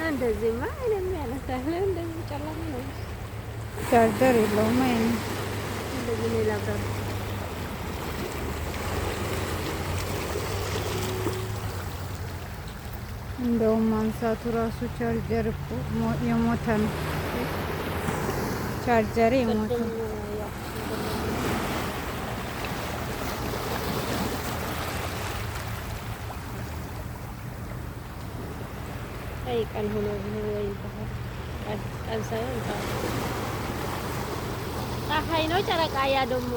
እንደዚህማ አይደለም ያነሳል። እንደዚህ ጨለማ ነው። ቻርጀር የለውም። አይ እንደዚህ ነው ላብራሪ እንደውም ማንሳቱ ራሱ ቻርጀር እኮ የሞተ ነው። ቻርጀር የሞተ ነው። አይ ቀን ሆኖ ወይ ቀን ሳይሆን ፀሐይ ነው ጨረቃ። ያ ደግሞ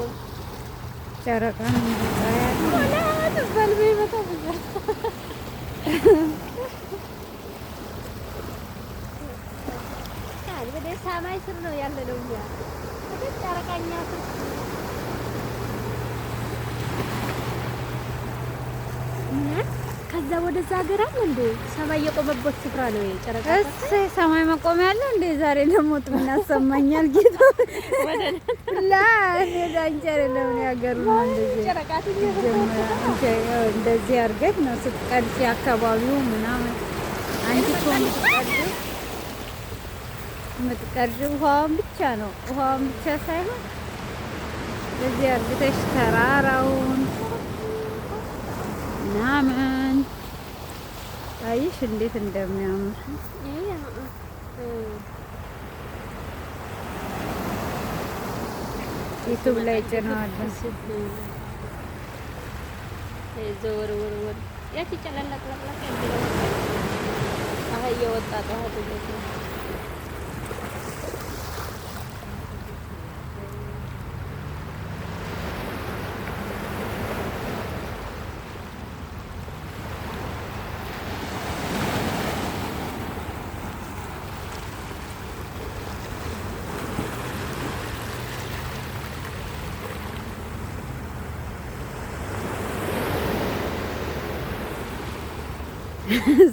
ጨረቃ ነው። በልቤ በጣም ወደ ሰማይ ስር ነው ያለነው እኛ ወደ ጨረቃኛ ስር ከዛ ወደዛ ሀገር አለ እንዴ ሰማይ የቆመበት ስፍራ ነው የጨረቃ። እሰይ ሰማይ መቆሚያ አለ እንዴ? ዛሬ ለሞት ምን ያሰማኛል ጌታ ላ ዳንቻ አይደለም ያገሩ ነው እንደዚህ ጨረቃት እንደዚህ አድርገህ ነው ስትቀርጪ አካባቢው ምናምን አንቺ ኮን የምትቀርጪው ውሃውን ብቻ ነው። ውሃውን ብቻ ሳይሆን እንደዚህ አድርገሽ ተራራውን ምናምን አይሽ እንዴት እንደሚያምር ዩቱብ ላይ ጭነዋለሁ። ዘወር ወር ያቺ ጨለለቅለቅለቅ አህ እየወጣ ጠዋት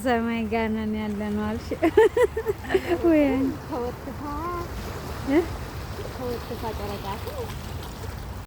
ሰማይ ጋር ነን ያለነው አልሽ ወይ? ከወጥታ ጨረቃ